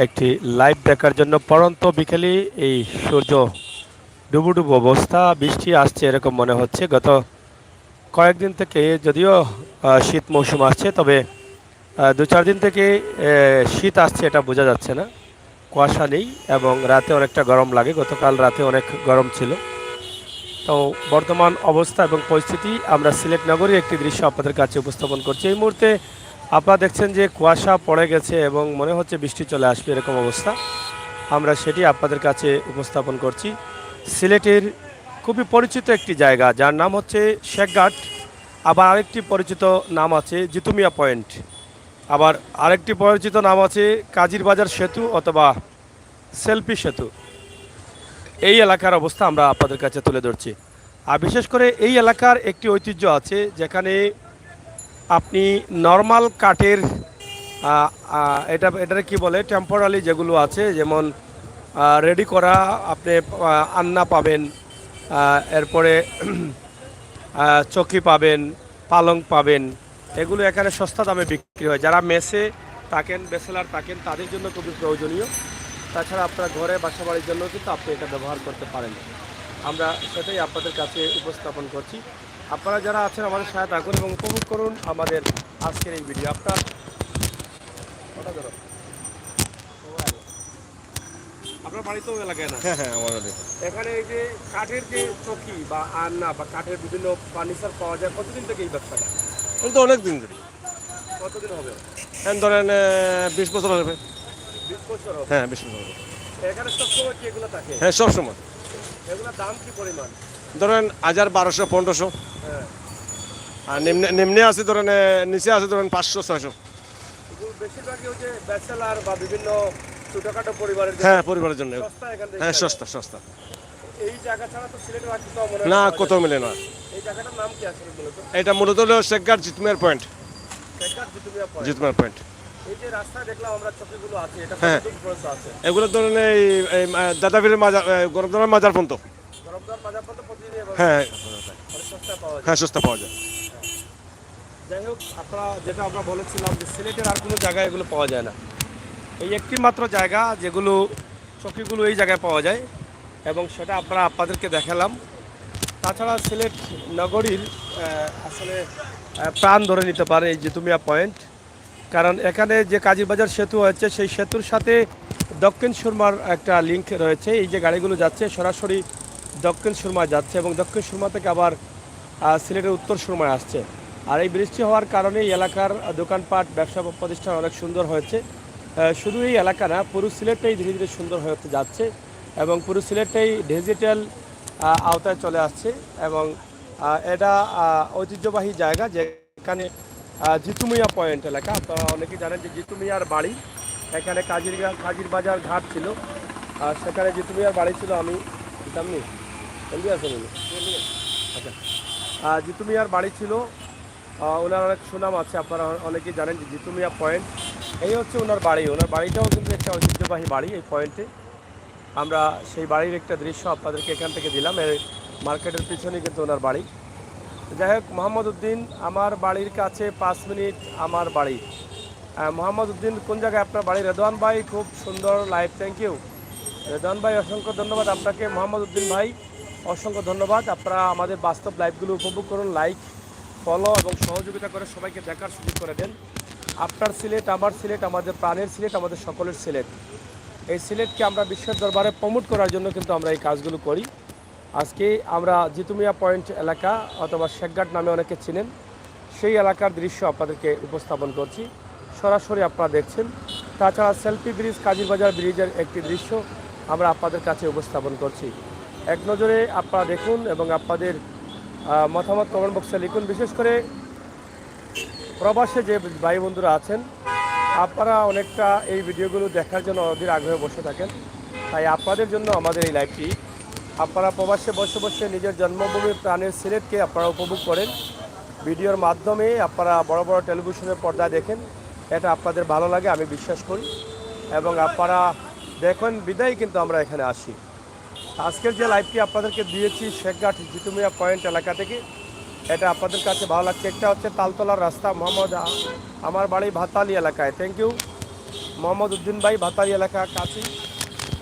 একটি লাইভ দেখার জন্য পড়ন্ত বিকেলে এই সূর্য ডুবুডুবু অবস্থা, বৃষ্টি আসছে এরকম মনে হচ্ছে। গত কয়েকদিন থেকে যদিও শীত মৌসুম আসছে, তবে 2-4 দিন থেকে শীত আসছে এটা বোঝা যাচ্ছে না। কুয়াশা নেই এবং রাতে অনেকটা গরম লাগে, গতকাল রাতে অনেক গরম ছিল। তো বর্তমান অবস্থা এবং পরিস্থিতি আমরা সিলেট নগরীর একটি দৃশ্য আপনাদের কাছে উপস্থাপন করছি। এই মুহূর্তে আপনারা দেখছেন যে কুয়াশা পড়ে গেছে এবং মনে হচ্ছে বৃষ্টি চলে আসবে এরকম অবস্থা। আমরা সেটি আপনাদের কাছে উপস্থাপন করছি। সিলেটের খুবই পরিচিত একটি জায়গা যার নাম হচ্ছে শেখঘাট। আবার আরেকটি পরিচিত নাম আছে জিতুমিয়া পয়েন্ট। আবার আরেকটি পরিচিত নাম আছে কাজীর বাজার সেতু অথবা সেলফি সেতু। এই এলাকার অবস্থা আমরা আপনাদের কাছে তুলে ধরছি। আর বিশেষ করে এই এলাকার একটি ঐতিহ্য আছে যেখানে আপনি নর্মাল কাঠের এটার কি বলে টেম্পোরারি যেগুলো আছে, যেমন রেডি করা আপনি আন্না পাবেন, এরপরে চকি পাবেন, পালং পাবেন। এগুলো এখানে সস্তা দামে বিক্রি হয়। যারা মেসে থাকেন, ব্যাচেলার থাকেন, তাদের জন্য খুবই প্রয়োজনীয়। তাছাড়া আপনার ঘরে বাসা বাড়ির জন্য কিন্তু আপনি এটা ব্যবহার করতে পারেন। আমরা সেটাই আপনাদের কাছে উপস্থাপন করছি। আপনারা যারা আছেন আমাদের সহায়তা করুন এবং উপভোগ করুন আমাদের আজকের এই ভিডিও। আপনার বাড়িতেও এলাকায় না? হ্যাঁ হ্যাঁ আমার এখানে এই যে কাঠের যে চকি বা আলনা বা কাঠের বিভিন্ন ফার্নিচার পাওয়া যায়, কতদিন থেকে এই ব্যবসাটা? আমি তো অনেক দিন ধরে কতদিন হবে? এখন ধরেন 20 বছর হবে। 20 বছর হবে। হ্যাঁ 20 বছর হবে। এখানে সবসময় কি এগুলো থাকে? হ্যাঁ সব সময়। এগুলোর দাম কি পরিমাণ? ধরেন 1000, 1200, 1500। হ্যাঁ, আর নিম্নে নিম্নে আছে ধরেন নিচে আছে ধরেন 500, 600। এগুলো বেশিরভাগই ওই যে ব্যাচেলার বা বিভিন্ন ছোটখাটো পরিবারের জন্য হ্যাঁ পরিবারের জন্য। সস্তা এখান থেকে হ্যাঁ কেনা যায়। সস্তা সস্তা। এই জায়গা ছাড়া তো সিলেটের আর কোথাও মনে হয় না পাওয়া যায় কোথাও মিলে না। এই জায়গাটার নাম কি আসলে মূলত? এটা মূলত হলো শেখঘাট জিতমিয়ার পয়েন্ট। শেখঘাট জিতুমিয়া পয়েন্ট। জিতমিয়ার পয়েন্ট। এই যে রাস্তায় দেখলাম আমরা চকিগুলো আছে, এটা হ্যাঁ কতটুকু খরচ আছে? এগুলো ধরেন এই এই, দাদাবীরের মাজার গরমদার মাজার পর্যন্ত। গরমদার বাজার পর্যন্ত প্রতিদিন এভাবে হ্যাঁ মানে সস্তায় পাওয়া যায়। হ্যাঁ সস্তা পাওয়া যায়। যাই হোক, আপনারা যেটা আমরা বলেছিলাম যে সিলেটের আর কোনো জায়গায় এগুলো পাওয়া যায় না। এই একটি মাত্র জায়গা যেগুলো চকিগুলো এই জায়গায় পাওয়া যায় এবং সেটা আপনাদেরকে দেখালাম। তাছাড়া সিলেট নগরীর আসলে প্রাণ ধরে নিতে পারে এই জিতুমিয়া পয়েন্ট। কারণ এখানে যে কাজীবাজার সেতু হয়েছে সেই সেতুর সাথে দক্ষিণ সুরমার একটা লিঙ্ক রয়েছে। এই যে গাড়িগুলো যাচ্ছে সরাসরি দক্ষিণ সুরমায় যাচ্ছে এবং দক্ষিণ সুরমা থেকে আবার সিলেটের উত্তর সুরমায় আসছে। আর এই বৃষ্টি হওয়ার কারণে এই এলাকার দোকানপাট ব্যবসা প্রতিষ্ঠান অনেক সুন্দর হয়েছে। শুধু এই এলাকা না, পুরো সিলেটটাই ধীরে ধীরে সুন্দর হতে যাচ্ছে এবং পুরো সিলেটটাই ডিজিটাল আওতায় চলে আসছে। এবং এটা ঐতিহ্যবাহী জায়গা যেখানে জিতুমিয়া পয়েন্ট এলাকা। আপনারা অনেকে জানেন যে জিতুমিয়ার বাড়ি এখানে কাজির বাজার ঘাট ছিল, সেখানে জিতুমিয়ার বাড়ি ছিল। আমি জানি আচ্ছা, জিতুমিয়ার বাড়ি ছিল। ওনার অনেক সুনাম আছে, আপনারা অনেকেই জানেন যে জিতুমিয়া পয়েন্ট এই হচ্ছে ওনার বাড়ি। ওনার বাড়িটাও কিন্তু একটা ঐতিহ্যবাহী বাড়ি। এই পয়েন্টে আমরা সেই বাড়ির একটা দৃশ্য আপনাদেরকে এখান থেকে দিলাম। এই মার্কেটের পিছনেই কিন্তু ওনার বাড়ি। যাই হোক, মোহাম্মদ উদ্দিন আমার বাড়ির কাছে 5 মিনিট আমার বাড়ি। মোহাম্মদ উদ্দিন কোন জায়গায় আপনার বাড়ি? রেদওয়ান ভাই, খুব সুন্দর লাইভ, থ্যাংক ইউ রেদওয়ান ভাই, অসংখ্য ধন্যবাদ আপনাকে। মোহাম্মদ উদ্দিন ভাই অসংখ্য ধন্যবাদ। আপনারা আমাদের বাস্তব লাইভগুলো উপভোগ করুন, লাইক, ফলো এবং সহযোগিতা করে সবাইকে দেখার সুযোগ করে দেন। আপনার সিলেট, আমার সিলেট, আমাদের প্রাণের সিলেট, আমাদের সকলের সিলেট। এই সিলেটকে আমরা বিশ্বের দরবারে প্রমোট করার জন্য কিন্তু আমরা এই কাজগুলো করি। আজকে আমরা জিতুমিয়া পয়েন্ট এলাকা অথবা শেখঘাট নামে অনেকে চিনেন, সেই এলাকার দৃশ্য আপনাদেরকে উপস্থাপন করছি, সরাসরি আপনারা দেখছেন। তাছাড়া সেলফি ব্রিজ, কাজীবাজার ব্রিজের একটি দৃশ্য আমরা আপনাদের কাছে উপস্থাপন করছি। এক নজরে আপনারা দেখুন এবং আপনাদের মতামত কমেন্ট বক্সে লিখুন। বিশেষ করে প্রবাসে যে ভাই বন্ধুরা আছেন, আপনারা অনেকটা এই ভিডিওগুলো দেখার জন্য অধীর আগ্রহে বসে থাকেন। তাই আপনাদের জন্য আমাদের এই লাইভটি। আপনারা প্রবাসে বসে বসে নিজের জন্মভূমি প্রাণের সিলেটকে আপনারা উপভোগ করেন। ভিডিওর মাধ্যমে আপনারা বড় বড় টেলিভিশনের পর্দায় দেখেন, এটা আপনাদের ভালো লাগে আমি বিশ্বাস করি এবং আপনারা দেখেন বিদায় কিন্তু আমরা এখানে আসি। আজকের যে লাইভটি আপনাদেরকে দিয়েছি শেখঘাট জিতুমিয়া পয়েন্ট এলাকা থেকে, এটা আপনাদের কাছে ভালো লাগছে। একটা হচ্ছে তালতলার রাস্তা, মোহাম্মদ আমার বাড়ি ভাতালি এলাকায়, থ্যাংক ইউ মোহাম্মদ উদ্দিন ভাই, ভাতারি এলাকা কাছেই,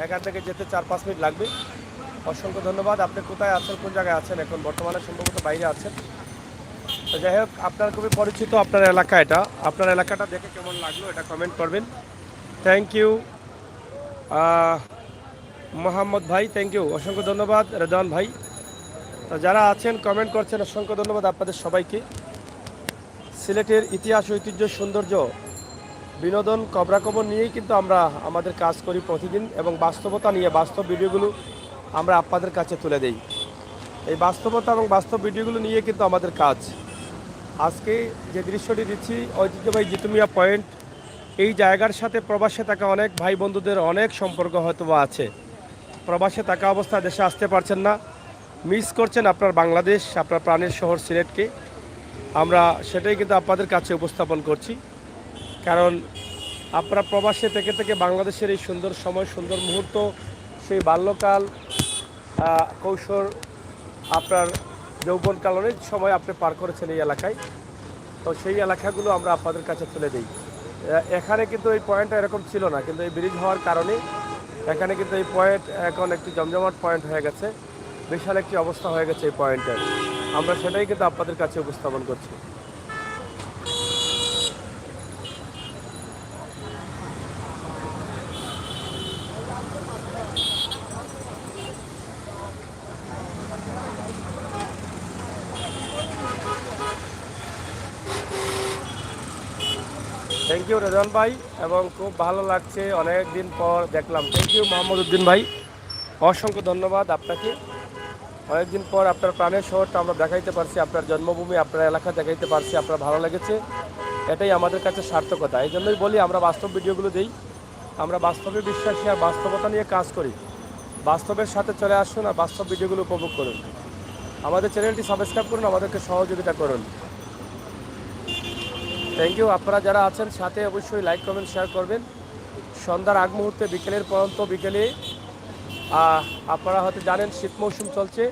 এখান থেকে যেতে 4-5 মিনিট লাগবে। অসংখ্য ধন্যবাদ। আপনি কোথায় আছেন, কোন জায়গায় আছেন এখন? বর্তমানে সম্ভবত বাইরে আছেন। তো যাই হোক, আপনার খুবই পরিচিত আপনার এলাকা এটা। আপনার এলাকাটা দেখে কেমন লাগলো এটা কমেন্ট করবেন। থ্যাংক ইউ মোহাম্মদ ভাই, থ্যাংক ইউ, অসংখ্য ধন্যবাদ রেদওয়ান ভাই। তো যারা আছেন কমেন্ট করছেন, অসংখ্য ধন্যবাদ আপনাদের সবাইকে। সিলেটের ইতিহাস, ঐতিহ্য, সৌন্দর্য, বিনোদন, খবরাখবর নিয়েই কিন্তু আমরা আমাদের কাজ করি প্রতিদিন, এবং বাস্তবতা নিয়ে বাস্তব ভিডিওগুলো আমরা আপনাদের কাছে তুলে দেই। এই বাস্তবতা এবং বাস্তব ভিডিওগুলো নিয়ে কিন্তু আমাদের কাজ। আজকে যে দৃশ্যটি দিচ্ছি, ঐতিহ্যবাহী জিতু মিয়া পয়েন্ট, এই জায়গার সাথে প্রবাসে থাকা অনেক ভাই বন্ধুদের অনেক সম্পর্ক হয়তো বা আছে। প্রবাসে থাকা অবস্থায় দেশে আসতে পারছেন না, মিস করছেন আপনার বাংলাদেশ, আপনার প্রাণের শহর সিলেটকে। আমরা সেটাই কিন্তু আপনাদের কাছে উপস্থাপন করছি। কারণ আপনারা প্রবাসে থেকে থেকে বাংলাদেশের এই সুন্দর সময়, সুন্দর মুহূর্ত, সেই বাল্যকাল, কৈশোর, আপনার যৌবনকাল, অনেক সময় আপনি পার করেছেন এই এলাকায়। তো সেই এলাকাগুলো আমরা আপনাদের কাছে তুলে দিই। এখানে কিন্তু এই পয়েন্টটা এরকম ছিল না, কিন্তু এই ব্রিজ হওয়ার কারণে এখানে কিন্তু এই পয়েন্ট এখন একটি জমজমাট পয়েন্ট হয়ে গেছে, বিশাল একটি অবস্থা হয়ে গেছে এই পয়েন্টের। আমরা সেটাই কিন্তু আপনাদের কাছে উপস্থাপন করছি। থ্যাংক ইউ রেজন ভাই, এবং খুব ভালো লাগছে, অনেক দিন পর দেখলাম। থ্যাংক ইউ মোহাম্মদ উদ্দিন ভাই, অসংখ্য ধন্যবাদ আপনাকে। অনেকদিন পর আপনার প্রাণের শহরটা আমরা দেখাইতে পারছি, আপনার জন্মভূমি, আপনার এলাকা দেখাইতে পারছি, আপনার ভালো লেগেছে, এটাই আমাদের কাছে সার্থকতা। এই জন্যই বলি আমরা বাস্তব ভিডিওগুলো দিই, আমরা বাস্তবে বিশ্বাসী আর বাস্তবতা নিয়ে কাজ করি। বাস্তবের সাথে চলে আসুন আর বাস্তব ভিডিওগুলো উপভোগ করুন। আমাদের চ্যানেলটি সাবস্ক্রাইব করুন, আমাদেরকে সহযোগিতা করুন। Thank you. আপনারা যারা আছেন সাথে অবশ্যই লাইক, কমেন্ট, শেয়ার করবেন। সন্ধ্যার আগ মুহূর্তে, বিকেলের পর্যন্ত, বিকেলে আপনারা হয়তো জানেন শীত মৌসুম চলছে।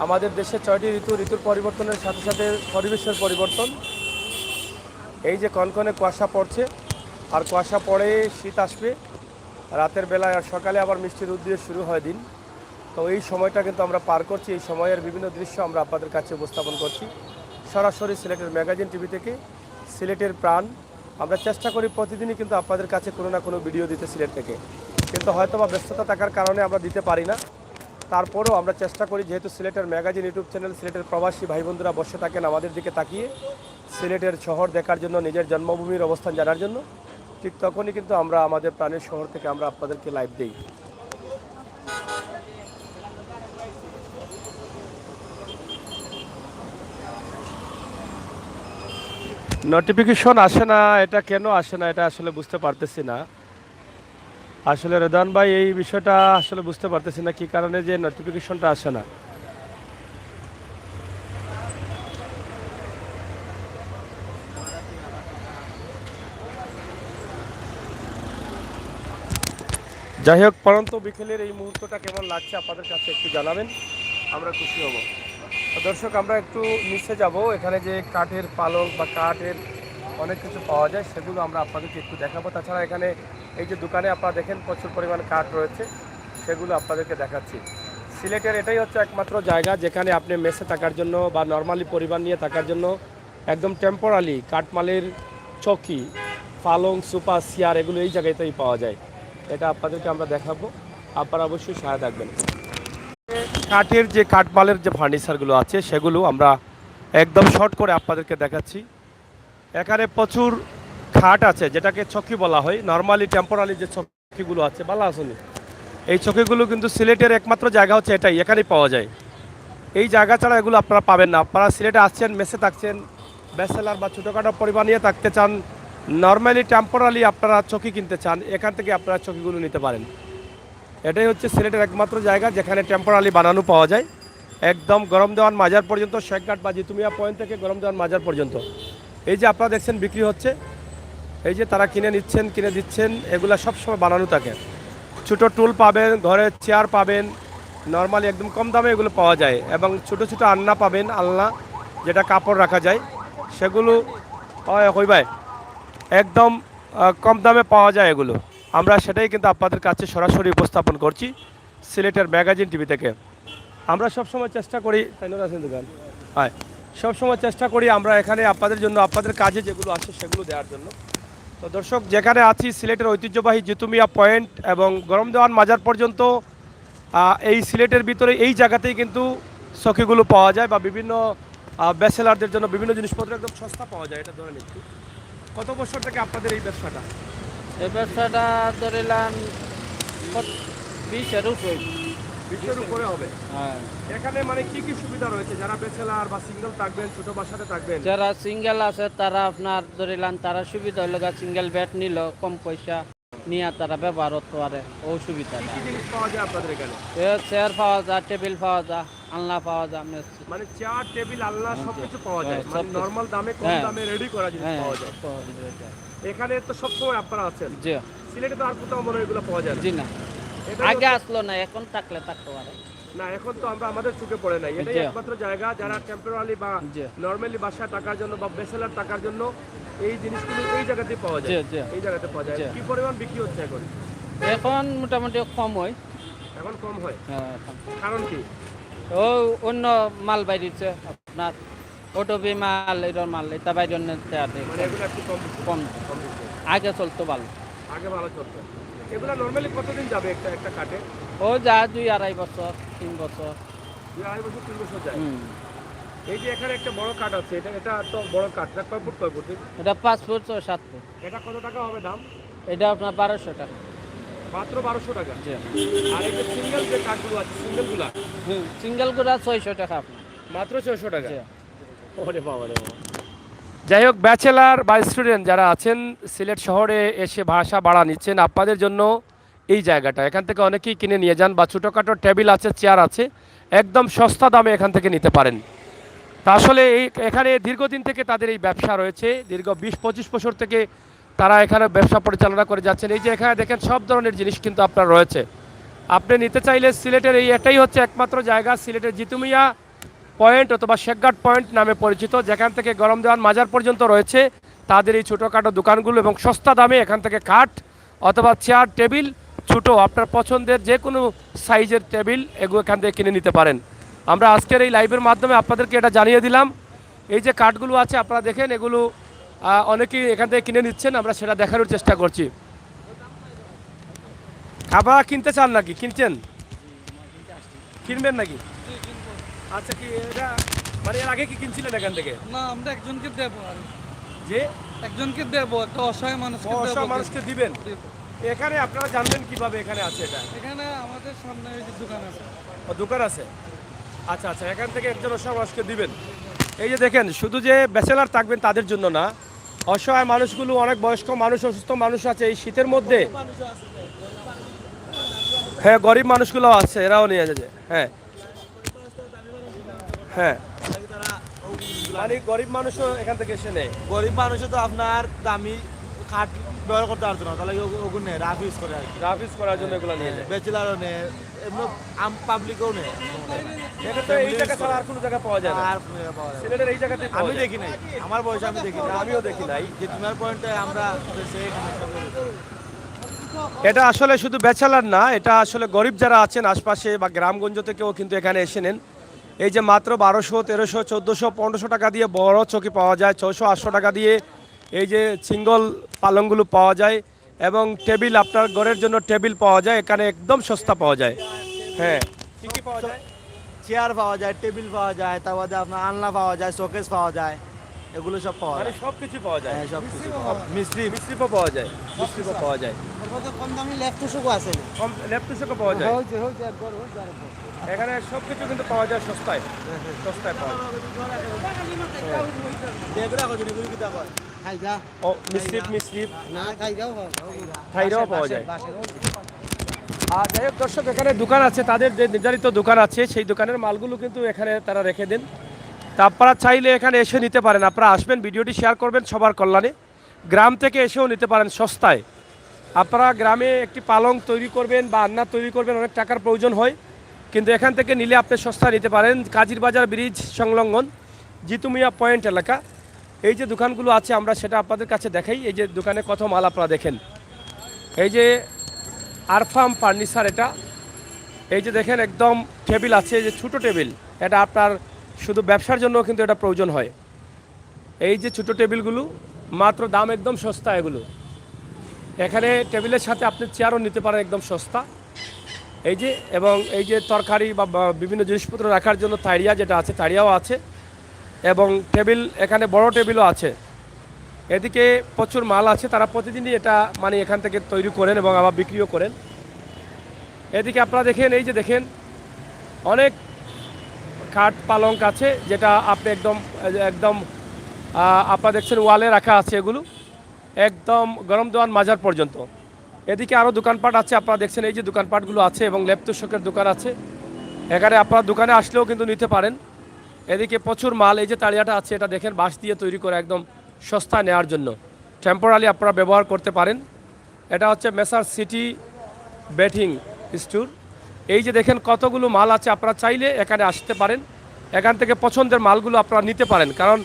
আমাদের দেশে 6টি ঋতু, ঋতুর পরিবর্তনের সাথে সাথে পরিবেশের পরিবর্তন। এই যে কনকনে কুয়াশা পড়ছে, আর কুয়াশা পড়ে শীত আসবে রাতের বেলায়, আর সকালে আবার মিষ্টি রোদ দিয়ে শুরু হয় দিন। তো এই সময়টা কিন্তু আমরা পার করছি, এই সময়ের বিভিন্ন দৃশ্য আমরা আপনাদের কাছে উপস্থাপন করছি সরাসরি সিলেটের ম্যাগাজিন টিভি থেকে। সিলেটের প্রাণ, আমরা চেষ্টা করি প্রতিদিনই কিন্তু আপনাদের কাছে কোনো না কোনো ভিডিও দিতে সিলেট থেকে, কিন্তু হয়তো বা ব্যস্ততা থাকার কারণে আমরা দিতে পারি না। তারপরেও আমরা চেষ্টা করি, যেহেতু সিলেটের ম্যাগাজিন ইউটিউব চ্যানেল, সিলেটের প্রবাসী ভাই বন্ধুরা বসে থাকেন আমাদের দিকে তাকিয়ে সিলেটের শহর দেখার জন্য, নিজের জন্মভূমির অবস্থান জানার জন্য, ঠিক তখনই কিন্তু আমরা আমাদের প্রাণের শহর থেকে আমরা আপনাদেরকে লাইভ দিই। নোটিফিকেশন আসে না, এটা কেন আসে না এটা আসলে বুঝতে পারতেছি না। আসলে রেদান ভাই, এই বিষয়টা আসলে বুঝতে পারতেছি না কি কারণে যে নোটিফিকেশনটা আসে না। যাই হোক, পরন্ত বিকেলের এই মুহূর্তটা কেমন লাগছে আপনাদের কাছে একটু জানাবেন, আমরা খুশি হব। তো দর্শক, আমরা একটু নিচে যাব, এখানে যে কাঠের পালং বা কাঠের অনেক কিছু পাওয়া যায়, সেগুলো আমরা আপনাদেরকে একটু দেখাবো। তাছাড়া এখানে এই যে দোকানে আপনারা দেখেন প্রচুর পরিমাণ কাঠ রয়েছে, সেগুলো আপনাদেরকে দেখাচ্ছি। সিলেটের এটাই হচ্ছে একমাত্র জায়গা যেখানে আপনি মেসে থাকার জন্য বা নর্মালি পরিবার নিয়ে থাকার জন্য একদম টেম্পোরারি কাঠমালের চৌকি, পালং, সোফা, চেয়ার, এগুলো এই জায়গাতেই পাওয়া যায়। এটা আপনাদেরকে আমরা দেখাবো, আপনারা অবশ্যই সহায় থাকবেন। কাঠের যে কাঠমালের যে ফার্নিচারগুলো আছে সেগুলো আমরা একদম শর্ট করে আপনাদেরকে দেখাচ্ছি। এখানে প্রচুর খাট আছে, যেটাকে চকি বলা হয়। নর্মালি টেম্পোরারি যে চকিগুলো আছে, ভালো আসুন, এই চকিগুলো কিন্তু সিলেটের একমাত্র জায়গা হচ্ছে এটাই, এখানেই পাওয়া যায়। এই জায়গা ছাড়া এগুলো আপনারা পাবেন না। আপনারা সিলেটে আসছেন, মেসে থাকছেন, ব্যাচেলার বা ছোটোখাটো পরিবার নিয়ে থাকতে চান, নর্মালি টেম্পোরারি আপনারা চকি কিনতে চান, এখান থেকে আপনারা চকিগুলো নিতে পারেন। এটাই হচ্ছে সিলেটের একমাত্র জায়গা যেখানে টেম্পোরারি বানানো পাওয়া যায়, একদম গরম দেওয়ান মাজার পর্যন্ত, শেখঘাট বা জিতু মিয়া পয়েন্ট থেকে গরম দেওয়ান মাজার পর্যন্ত। এই যে আপনারা দেখছেন বিক্রি হচ্ছে, এই যে তারা কিনে নিচ্ছেন, কিনে দিচ্ছেন, এগুলা সবসময় বানানো থাকে। ছোটো টুল পাবেন, ঘরে চেয়ার পাবেন, নর্মালি একদম কম দামে এগুলো পাওয়া যায়। এবং ছোটো ছোটো আলনা পাবেন, আলনা যেটা কাপড় রাখা যায়, সেগুলো হয় ভাই একদম কম দামে পাওয়া যায় এগুলো। আমরা সেটাই কিন্তু আপনাদের কাছে সরাসরি উপস্থাপন করছি সিলেটের ম্যাগাজিন টিভি থেকে। আমরা সবসময় চেষ্টা করি, তাইনুর আছেন দোকান, হয় সবসময় চেষ্টা করি আমরা এখানে আপনাদের জন্য আপনাদের কাজে যেগুলো আসে সেগুলো দেওয়ার জন্য। তো দর্শক, যেখানে আছি সিলেটের ঐতিহ্যবাহী জিতু মিয়া পয়েন্ট এবং গরম দেওয়ান মাজার পর্যন্ত, এই সিলেটের ভিতরে এই জায়গাতেই কিন্তু সখীগুলো পাওয়া যায় বা বিভিন্ন ব্যাচেলারদের জন্য বিভিন্ন জিনিসপত্র একদম সস্তা পাওয়া যায়। এটা ধরে নিচ্ছি। কত বছর থেকে আপনাদের এই ব্যবসাটা? এই ব্যবসাটা ধরিলাম 20-এর উপরে। 20-এর উপরে হবে। হ্যাঁ, এখানে মানে কি কি সুবিধা রয়েছে? যারা ব্যাচেলার বা সিঙ্গেল থাকবেন, ছোট বাসাতে থাকবেন, যারা সিঙ্গেল আছে তারা আপনার ধরিলাম তারা সুবিধা হইল সিঙ্গেল বেড নিল কম পয়সা নিয়ে তারা ব্যবহার করতে পারে, ও সুবিধাটা। কি জিনিস পাওয়া যায় আপনাদের এখানে? চেয়ার পাওয়া যায়, টেবিল পাওয়া যায়, আলনা পাওয়া যায়, মানে চেয়ার, টেবিল, আলনা সবকিছু পাওয়া যায়, হ্যাঁ, মানে সবকিছু। নরমাল দামে, কম হ্যাঁ। দামে রেডি করা জিনিস হ্যাঁ, পাওয়া যায়। এখানে তো সবসময় আপনারা আছেন। জি সিলেটে তো আর কোথাও মনে হয় এগুলো পাওয়া যায় না। জি না, এটাই আগে হচ্ছে- আসলো না, এখন থাকলে থাকতে পারে। না, এখন তো আমরা আমাদের চোখে পড়ে নাই। এটাই জি। একমাত্র জায়গা যারা টেম্পোরারি বা জি। নরমালি বাসা টাকার জন্য বা ব্যাচেলার টাকার জন্য এই জিনিসগুলো এই জায়গাতেই পাওয়া যায়। জি, জি। এই জায়গাতে পাওয়া যায়। জি। কি পরিমাণ বিক্রি হচ্ছে এখন? এখন মোটামুটি কম হয়। এখন কম হয়, হ্যাঁ, এখন। কারণ কি? ও অন্য মাল বাইরেছে আপনার অটোবি মাল, এর মাল এটা বাইরে অন্য মানে এগুলো একটু কম কম কম দিচ্ছে। আগে চলতো ভালো। আগে ভালো চলতো। এগুলো নরমালি কতদিন যাবে একটা একটা কাটে? ও যা 2-2.5 বছর 3 বছর। 2-2.5 বছর 3 বছর যায়। হুম। এই যে এখানে একটা বড় কাঠ আছে, এটা তো বড় কাঠ। এটা কয় ফুট কয় ফুট? এটা 5 ফুট ও 7 ফুট। এটা কত টাকা হবে দাম? এটা আপনার 1200 টাকা। মাত্র 1200 টাকা। জি। আর এই যে সিঙ্গেল যে কাঠগুলো আছে, সিঙ্গেলগুলা সিঙ্গেল গুড়া 600 টাকা আপনার। মাত্র 600 টাকা। জি। ওরে বাবা রে বাবা। যাই হোক, ব্যাচেলার বা স্টুডেন্ট যারা আছেন সিলেট শহরে এসে ভাষা ভাড়া নিচ্ছেন, আপনাদের জন্য এই জায়গাটা। এখান থেকে অনেকেই কিনে নিয়ে যান বা ছোটোখাটো টেবিল আছে, চেয়ার আছে, একদম সস্তা দামে এখান থেকে নিতে পারেন। তা আসলে এখানে দীর্ঘদিন থেকে তাদের এই ব্যবসা রয়েছে, দীর্ঘ 20-25 বছর থেকে তারা এখানে ব্যবসা পরিচালনা করে যাচ্ছেন। এই যে এখানে দেখেন সব ধরনের জিনিস কিন্তু আপনার রয়েছে। আপনি নিতে চাইলে সিলেটের এটাই হচ্ছে একমাত্র জায়গা, সিলেটের জিতু মিয়া পয়েন্ট অথবা শেখঘাট পয়েন্ট নামে পরিচিত, যেখান থেকে গরম দেওয়ান মাজার পর্যন্ত রয়েছে তাদের এই ছোটোখাটো দোকানগুলো, এবং সস্তা দামে এখান থেকে কাঠ অথবা চেয়ার, টেবিল, ছোটো আপনার পছন্দের যে কোনো সাইজের টেবিল এগুলো এখান থেকে কিনে নিতে পারেন। আমরা আজকের এই লাইভের মাধ্যমে আপনাদেরকে এটা জানিয়ে দিলাম। এই যে কাঠগুলো আছে আপনারা দেখেন, এগুলো অনেকেই এখান থেকে কিনে নিচ্ছেন, আমরা সেটা দেখানোর চেষ্টা করছি। আপনারা কিনতে চান নাকি? কিনছেন? কিনবেন নাকি? আচ্ছা, কি এটা মানে এর আগে কি কিনছিলেন এখান থেকে? না, আমরা একজনকে দেবো আর যে একজনকে দেবো, একটা অসহায় মানুষকে অসহায় দেবো। মানুষকে দিবেন? দেবো। এখানে আপনারা জানবেন কিভাবে এখানে আছে এটা? এখানে আমাদের সামনে ওই যে দোকান আছে। ও, দোকান আছে। আচ্ছা আচ্ছা, এখান থেকে একজন অসহায় মানুষকে দিবেন। এই যে দেখেন, শুধু যে ব্যাচেলার থাকবেন তাদের জন্য না, অসহায় মানুষগুলো, অনেক বয়স্ক মানুষ, অসুস্থ মানুষ আছে এই শীতের মধ্যে। হ্যাঁ, গরিব মানুষগুলো আছে, এরাও নিয়ে যাবে। হ্যাঁ হ্যাঁ, মানে গরিব মানুষও এখান থেকে এসে নেয়। গরিব মানুষে তো আপনার দামি কাঠ ব্যবহার করতে পারতো না, তাহলে ওগুলো নেই, রাফ ইউজ করে আর কি। রাফিস করার জন্য এগুলো নিয়ে যায়। ব্যাচেলারও নেই, এমনি পাবলিকও নেই। এটা তো এই জায়গা ছাড়া আর কোনো জায়গায় পাওয়া যায় না। আর কোনো জায়গায় পাওয়া যায় না। সিলেটের এই জায়গাতে আমি দেখি নাই, আমার বয়সে আমি দেখি নাই। আমিও দেখি নাই। যে তোমার পয়েন্টে আমরা দেশে এখানে এটা আসলে শুধু ব্যাচেলার না, এটা আসলে গরিব যারা আছেন আশপাশে বা গ্রামগঞ্জ থেকেও কিন্তু এখানে এসে নেন। এই যে মাত্র 1200, 1300, 1400, 1500 টাকা দিয়ে বড় চৌকি পাওয়া যায়, 600, 800 টাকা দিয়ে এই যে সিঙ্গল পালংগুলো পাওয়া যায়, এবং টেবিল, আপনার ঘরের জন্য টেবিল পাওয়া যায় এখানে একদম সস্তা পাওয়া যায়। হ্যাঁ, কি কি পাওয়া যায়? চেয়ার পাওয়া যায়, টেবিল পাওয়া যায়, তারপরে আপনার আলনা পাওয়া যায়, শোকেস পাওয়া যায়, এগুলো সব পাওয়া মানে যায়। সব কিছু পাওয়া যায়। হ্যাঁ, সব কিছু মিস্ত্রি মিস্ত্রিপও পাওয়া যায়, মিস্ত্রিপও পাওয়া যায়, কম দামি ল্যাপটপও আছে। কম ল্যাপটপও পাওয়া যায়। এখানে সব কিছু কিন্তু পাওয়া যায় সস্তায়, সস্তায় পাওয়া যায়। ও, মিস্ত্রি থাইরাও পাওয়া যায়। আর যাই হোক দর্শক, এখানে দোকান আছে, তাদের যে নির্ধারিত দোকান আছে সেই দোকানের মালগুলো কিন্তু এখানে তারা রেখে দেন। তা আপনারা চাইলে এখানে এসে নিতে পারেন। আপনারা আসবেন, ভিডিওটি শেয়ার করবেন সবার কল্যাণে। গ্রাম থেকে এসেও নিতে পারেন সস্তায়। আপনারা গ্রামে একটি পালং তৈরি করবেন বা আন্না তৈরি করবেন, অনেক টাকার প্রয়োজন হয়, কিন্তু এখান থেকে নিলে আপনি সস্তায় নিতে পারেন। কাজির বাজার ব্রিজ সংলগ্ন জিতু মিয়া পয়েন্ট এলাকা। এই যে দোকানগুলো আছে আমরা সেটা আপনাদের কাছে দেখাই। এই যে দোকানে কত মাল আপনারা দেখেন, এই যে আরফাম ফার্নিচার, এটা এই যে দেখেন একদম টেবিল আছে, এই যে ছোটো টেবিল, এটা আপনার শুধু ব্যবসার জন্য কিন্তু এটা প্রয়োজন হয়। এই যে ছোটো টেবিলগুলো মাত্র দাম একদম সস্তা এগুলো। এখানে টেবিলের সাথে আপনি চেয়ারও নিতে পারেন একদম সস্তা। এই যে এবং এই যে তরকারি বা বিভিন্ন জিনিসপত্র রাখার জন্য তাড়িয়া যেটা আছে, তাড়িয়াও আছে এবং টেবিল, এখানে বড় টেবিলও আছে। এদিকে প্রচুর মাল আছে, তারা প্রতিদিনই এটা মানে এখান থেকে তৈরি করেন এবং আবার বিক্রিও করেন। এদিকে আপনারা দেখেন, এই যে দেখেন অনেক খাট পালঙ্ক আছে, যেটা আপনি একদম একদম আপনারা দেখছেন ওয়ালে রাখা আছে, এগুলো একদম গরম দেওয়ান মাজার পর্যন্ত। এদিকে আরও দোকানপাট আছে, আপনারা দেখছেন এই যে দোকানপাটগুলো আছে এবং লেপ্তশকের দোকান আছে। এখানে আপনারা দোকানে আসলেও কিন্তু নিতে পারেন। এদিকে প্রচুর মাল, এই যে তাড়িয়াটা আছে এটা দেখেন বাঁশ দিয়ে তৈরি করে একদম সস্তা নেওয়ার জন্য, টেম্পোরারি আপনারা ব্যবহার করতে পারেন। এটা হচ্ছে মেসার সিটি বেটিং স্টোর। এই যে দেখেন কতগুলো মাল আছে, আপনারা চাইলে এখানে আসতে পারেন, এখান থেকে পছন্দের মালগুলো আপনারা নিতে পারেন। কারণ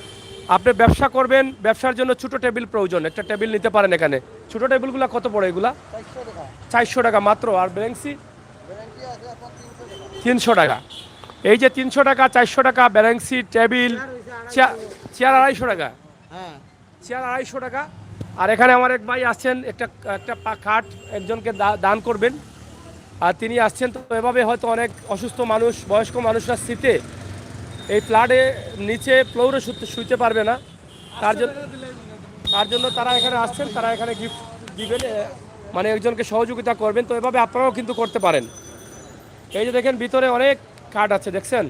আপনি ব্যবসা করবেন, ব্যবসার জন্য ছোটো টেবিল প্রয়োজন, একটা টেবিল নিতে পারেন এখানে। ছোটো টেবিলগুলো কত পড়ে? এগুলা 400 টাকা মাত্র। আর বেরেংসি 300 টাকা। এই যে 300 টাকা, 400 টাকা বেরেংসি টেবিল, চেয়ার 250 টাকা, চেয়ার 250 টাকা। আর এখানে আমার এক ভাই আসছেন, একটা খাট একজনকে দান করবেন, আর তিনি আসছেন। তো এভাবে হয়তো অনেক অসুস্থ মানুষ, বয়স্ক মানুষরা শীতে এই ফ্ল্যাটে নিচে ফ্লোরে শুতে পারবে না, তার জন্য তারা এখানে আসছেন, তারা এখানে গিফট দিবেন, মানে একজনকে সহযোগিতা করবেন। তো এভাবে আপনারাও কিন্তু করতে পারেন। এই যে দেখেন ভিতরে অনেক কার্ড আছে, দেখছেন।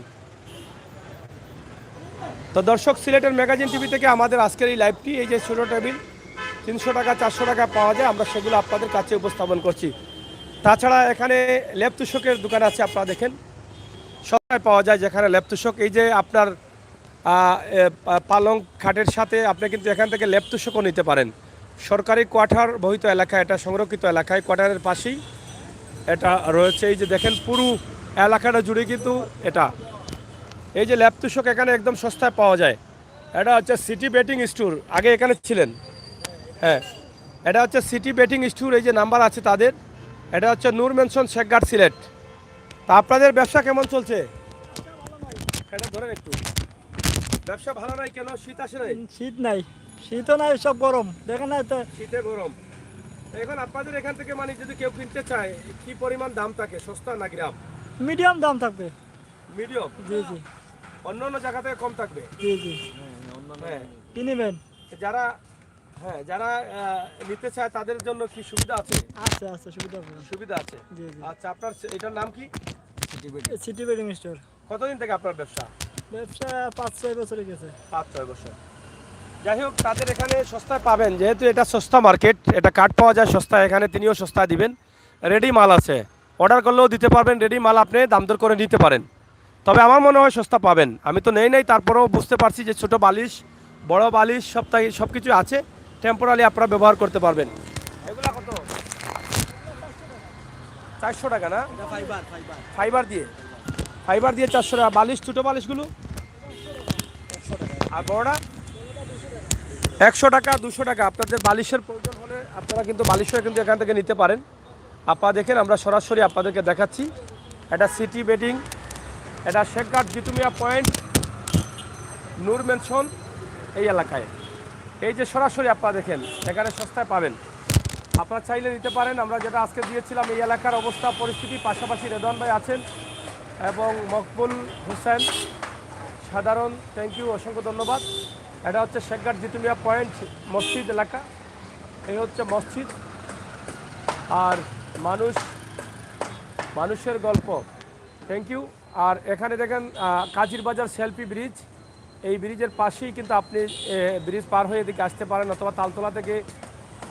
তো দর্শক, সিলেটের ম্যাগাজিন টিভি থেকে আমাদের আজকের এই লাইভটি, এই যে ছোটো টেবিল 300 টাকা 400 টাকা পাওয়া যায়, আমরা সেগুলো আপনাদের কাছে উপস্থাপন করছি। তাছাড়া এখানে লেপ তুষকের দোকান আছে, আপনারা দেখেন সবাই পাওয়া যায় যেখানে লেপ তুষক। এই যে আপনার পালং খাটের সাথে আপনি কিন্তু এখান থেকে লেপ তুষকও নিতে পারেন। সরকারি কোয়ার্টার বহিত এলাকা, এটা সংরক্ষিত এলাকায়, কোয়ার্টারের পাশেই এটা রয়েছে। এই যে দেখেন পুরো এলাকাটা জুড়ে কিন্তু এটা, এই যে লেপ তুষক এখানে একদম সস্তায় পাওয়া যায়। এটা হচ্ছে সিটি বেটিং স্টোর, আগে এখানে ছিলেন। হ্যাঁ, এটা হচ্ছে সিটি বেটিং স্টোর, এই যে নাম্বার আছে তাদের। এটা হচ্ছে নূর মেনশন, শেখঘাট, সিলেট। তা আপনাদের ব্যবসা কেমন চলছে? এটা ধরেন একটু, ব্যবসা ভালো নাই কেন? শীত আসে নাই? শীত নাই, শীতও নাই, সব গরম, দেখেন না তো। শীতে গরম। এখন আপনাদের এখান থেকে মানে যদি কেউ কিনতে চায়, কি পরিমাণ দাম থাকে, সস্তা না গ্রাম? মিডিয়াম দাম থাকবে। মিডিয়াম? জি জি অন্য অন্য জায়গা থেকে কম থাকবে। জি জি হ্যাঁ, কি নেবেন? যারা নিতে চায় তাদের জন্য কি সুবিধা আছে? আছে আছে, সুবিধা হবে। সুবিধা আছে। জি জি। আচ্ছা, আপনার এটার নাম কি? City bedding store. কতদিন থেকে আপনার ব্যবসা? ব্যবসা 5-6 বছরে গেছে। 5-6 বছর। যাই হোক, তাদের এখানে সস্তায় পাবেন, যেহেতু এটা সস্তা মার্কেট, এটা কাঠ পাওয়া যায় সস্তায়, এখানে তিনিও সস্তায় দিবেন। রেডি মাল আছে, অর্ডার করলেও দিতে পারবেন, রেডি মাল আপনি দাম দর করে নিতে পারেন। তবে আমার মনে হয় সস্তা পাবেন, আমি তো নেই তারপরেও বুঝতে পারছি যে ছোটো বালিশ, বড় বালিশ সব কিছু আছে, টেম্পোরারি আপনারা ব্যবহার করতে পারবেন। এগুলা কত? 400 টাকা না? ফাইবার দিয়ে 400 টাকা। বালিশ, ছোটো বালিশগুলো আর বড়টা 100 টাকা 200 টাকা। আপনাদের বালিশের প্রয়োজন হলে আপনারা কিন্তু বালিশও কিন্তু এখান থেকে নিতে পারেন। আপনারা দেখেন, আমরা সরাসরি আপনাদেরকে দেখাচ্ছি। এটা সিটি বেডিং, এটা শেখঘাট জিতুমিয়া পয়েন্ট, নূর মেনশন এই এলাকায়। এই যে সরাসরি আপনারা দেখেন, এখানে সস্তায় পাবেন, আপনারা চাইলে নিতে পারেন। আমরা যেটা আজকে দিয়েছিলাম এই এলাকার অবস্থা পরিস্থিতি, পাশাপাশি রেদওয়ান ভাই আছেন এবং মকবুল হোসেন, সাধারণ থ্যাংক ইউ, অসংখ্য ধন্যবাদ। এটা হচ্ছে শেখঘাট জিতুমিয়া পয়েন্ট মসজিদ এলাকা, এই হচ্ছে মসজিদ। আর মানুষের গল্প, থ্যাংক ইউ। আর এখানে দেখেন কাজির বাজার সেলফি ব্রিজ, এই ব্রিজের পাশেই কিন্তু আপনি ব্রিজ পার হয়ে এদিকে আসতে পারেন, অথবা তালতলা থেকে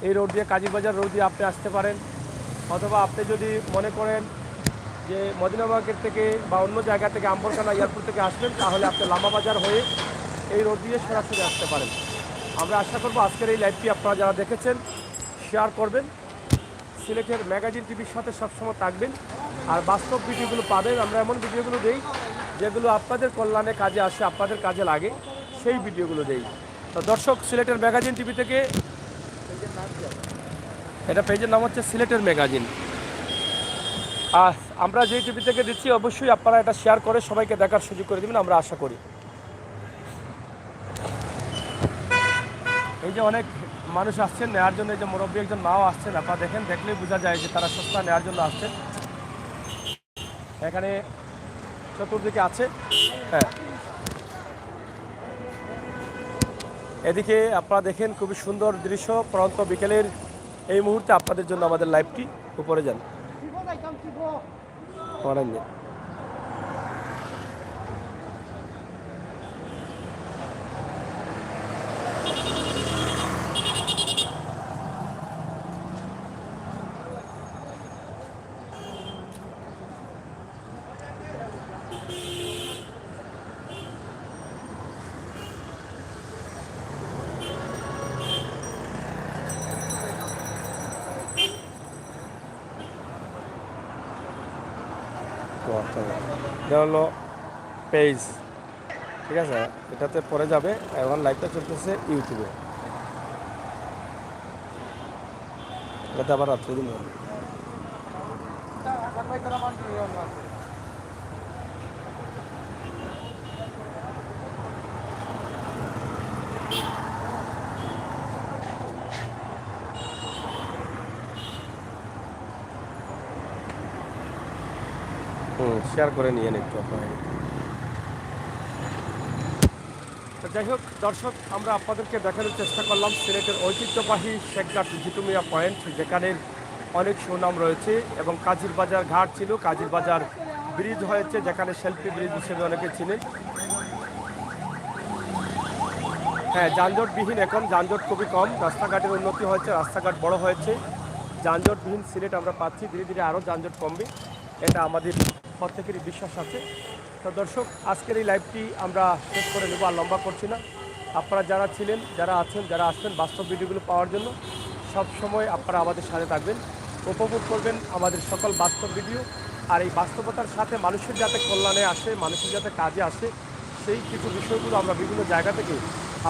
এই রোড দিয়ে, কাজির বাজার রোড দিয়ে আপনি আসতে পারেন। অথবা আপনি যদি মনে করেন যে মদিনা মার্কেট থেকে বা অন্য জায়গা থেকে, আম্বরখানা এয়ারপোর্ট থেকে আসবেন, তাহলে আপনি লামা বাজার হয়ে এই রোড দিয়ে সরাসরি আসতে পারেন। আমরা আশা করব আজকের এই লাইভটি আপনারা যারা দেখেছেন শেয়ার করবেন, সিলেটের ম্যাগাজিন টিভির সাথে সবসময় থাকবেন, আর বাস্তব ভিডিওগুলো পাবেন। আমরা এমন ভিডিওগুলো দেই যেগুলো আপনাদের কল্যাণে কাজে আসে, আপনাদের কাজে লাগে, সেই ভিডিওগুলো দেই। তো দর্শক, সিলেটের ম্যাগাজিন টিভি থেকে, এটা পেজের নাম হচ্ছে সিলেটের ম্যাগাজিন। আর আমরা যে টিভি থেকে দিচ্ছি অবশ্যই আপনারা এটা শেয়ার করে সবাইকে দেখার সুযোগ করে দেবেন, আমরা আশা করি। এই যে অনেক মানুষ আসছেন নেওয়ার জন্য, এই যে মুরব্বী একজন মাও আসছেন, আপনারা দেখেন, দেখলেই বোঝা যায় যে তারা সস্তা নেওয়ার জন্য আসছেন। এখানে চতুর্দিকে আছে, হ্যাঁ, এদিকে আপনারা দেখেন খুবই সুন্দর দৃশ্য। পরন্ত বিকেলের এই মুহূর্তে আপনাদের জন্য আমাদের লাইভটি, উপরে যান করেন যে। এটা হলো পেজ, ঠিক আছে, এটাতে পরে যাবে। এখন লাইভটা চলতেছে ইউটিউবে, এটাতে আবার রাত্রে দিন। শেয়ার করে নিয়ে একটু আপনারা। যাই হোক দর্শক, আমরা আপনাদেরকে দেখানোর চেষ্টা করলাম সিলেটের ঐতিহ্যবাহী শেখঘাট জিতু মিয়া পয়েন্ট, যেখানে অনেক সুনাম রয়েছে এবং কাজীর বাজার ঘাট ছিল, কাজীর বাজার ব্রিজ হয়েছে, যেখানে শিল্পী ব্রিজ হিসেবে অনেকে চিনেন। হ্যাঁ, যানজটবিহীন, এখন যানজট খুবই কম, রাস্তাঘাটের উন্নতি হয়েছে, রাস্তাঘাট বড় হয়েছে, যানজটবিহীন সিলেট আমরা পাচ্ছি। ধীরে ধীরে আরও যানজট কমবে, এটা আমাদের প্রত্যেকেরই বিশ্বাস আছে। তো দর্শক, আজকের এই লাইভটি আমরা শেষ করে নেব, আর লম্বা করছি না। আপনারা যারা ছিলেন, যারা আছেন, যারা আসবেন বাস্তব ভিডিওগুলো পাওয়ার জন্য, সব সময় আপনারা আমাদের সাথে থাকবেন, উপভোগ করবেন আমাদের সকল বাস্তব ভিডিও। আর এই বাস্তবতার সাথে মানুষের যাতে কল্যাণে আসে, মানুষের যাতে কাজে আসে, সেই কিছু বিষয়গুলো আমরা বিভিন্ন জায়গা থেকে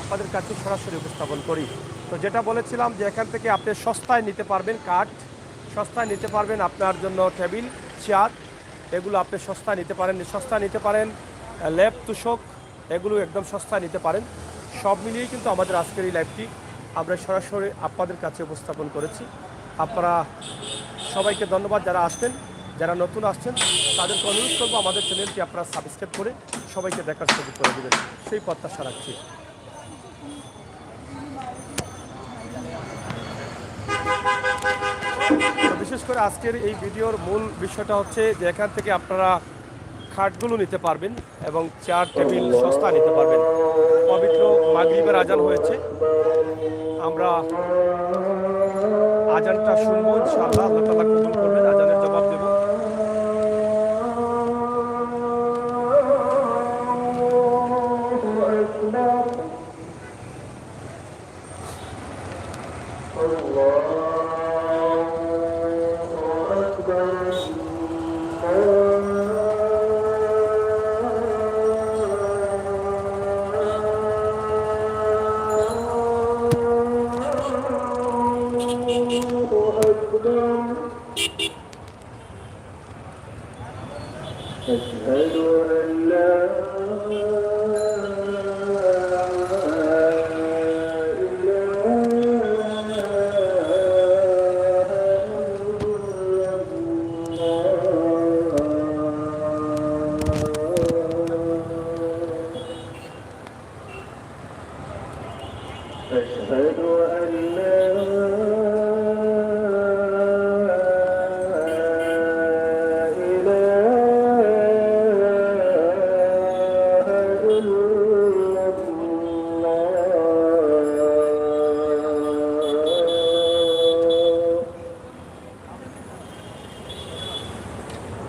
আপনাদের কাছে সরাসরি উপস্থাপন করি। তো যেটা বলেছিলাম যে এখান থেকে আপনি সস্তায় নিতে পারবেন কাঠ, সস্তায় নিতে পারবেন আপনার জন্য টেবিল চেয়ার, এগুলো আপনি সস্তায় নিতে পারেন, সস্তায় নিতে পারেন ল্যাপ তুষক, এগুলো একদম সস্তায় নিতে পারেন। সব মিলিয়েই কিন্তু আমাদের আজকের এই লাইভটি আমরা সরাসরি আপনাদের কাছে উপস্থাপন করেছি। আপনারা সবাইকে ধন্যবাদ, যারা আসছেন, যারা নতুন আসছেন তাদেরকে অনুরোধ করবো আমাদের চ্যানেলটি আপনারা সাবস্ক্রাইব করে সবাইকে দেখার সুযোগ করে দেবেন, সেই প্রত্যাশা রাখছি। বিশেষ করে আজকের এই ভিডিওর মূল বিষয়টা হচ্ছে যে এখান থেকে আপনারা খাটগুলো নিতে পারবেন এবং চেয়ার টেবিল সস্তা নিতে পারবেন। পবিত্র মাগরিবের আজান হয়েছে, আমরা আজানটা শুনবো, ইনশাআল্লাহ আল্লাহ তাআলা কবুল করবেন, আজানের জবাব দেব। أشهد أن لا أشهد أن لا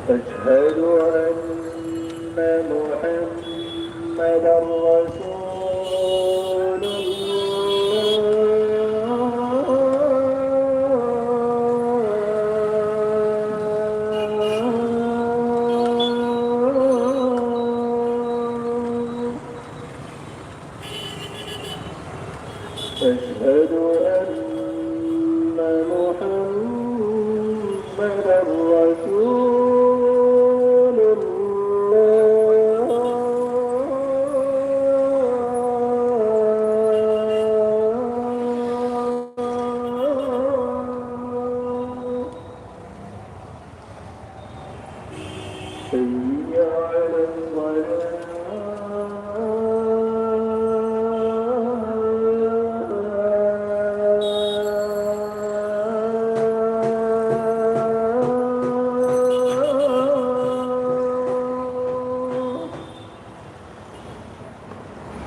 أشهد أن محمدا رسول الله رسول الله حي على الصلاة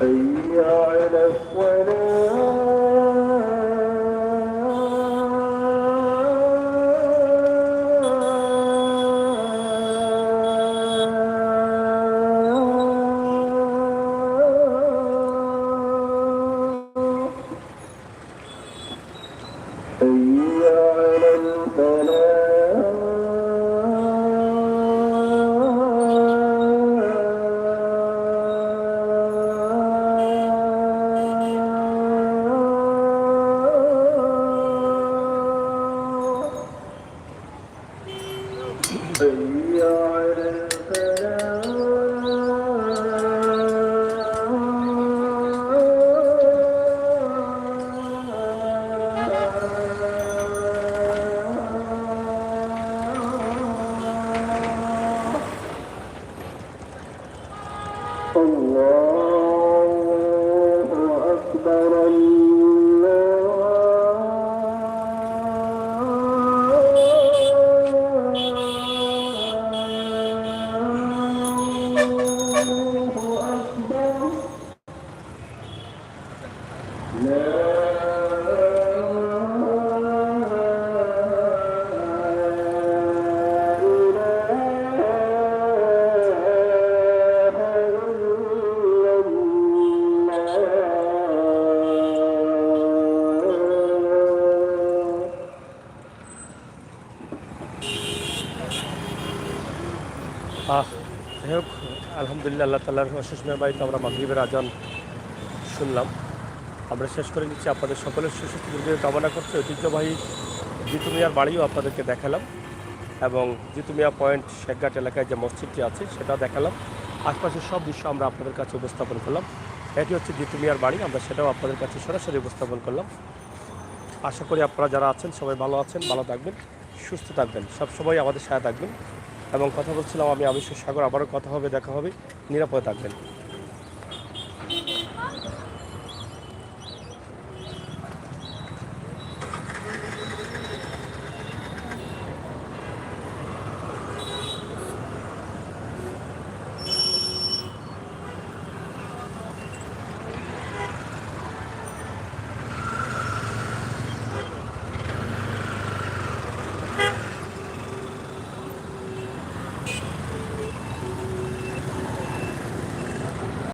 حي على الصلاة حي على الفلاح حي على الفلاح الله أكبر الله أكبر لا إله إلا الله যাই হোক আলহামদুলিল্লাহ আল্লাহ তাআলার অশেষ মেহরবানিতে আমরা মাগরিবের আজান শুনলাম। আমরা শেষ করে নিচ্ছি। আপনাদের সকলের সুস্বাস্থ্য দীর্ঘায়ু কামনা করছি। ঐতিহ্যবাহী জিতু মিয়ার বাড়িও আপনাদেরকে দেখালাম এবং জিতু মিয়া পয়েন্ট শেখঘাট এলাকায় যে মসজিদটি আছে সেটাও দেখালাম। আশপাশের সব দৃশ্য আমরা আপনাদের কাছে উপস্থাপন করলাম। এটি হচ্ছে জিতু মিয়ার বাড়ি, আমরা সেটাও আপনাদের কাছে সরাসরি উপস্থাপন করলাম। আশা করি আপনারা যারা আছেন সবাই ভালো আছেন, ভালো থাকবেন, সুস্থ থাকবেন, সবসময় আমাদের সাথে থাকবেন। এবং কথা বলছিলাম আমি আবিষ্কার সাগর। আবারও কথা হবে, দেখা হবে, নিরাপদে থাকবেন।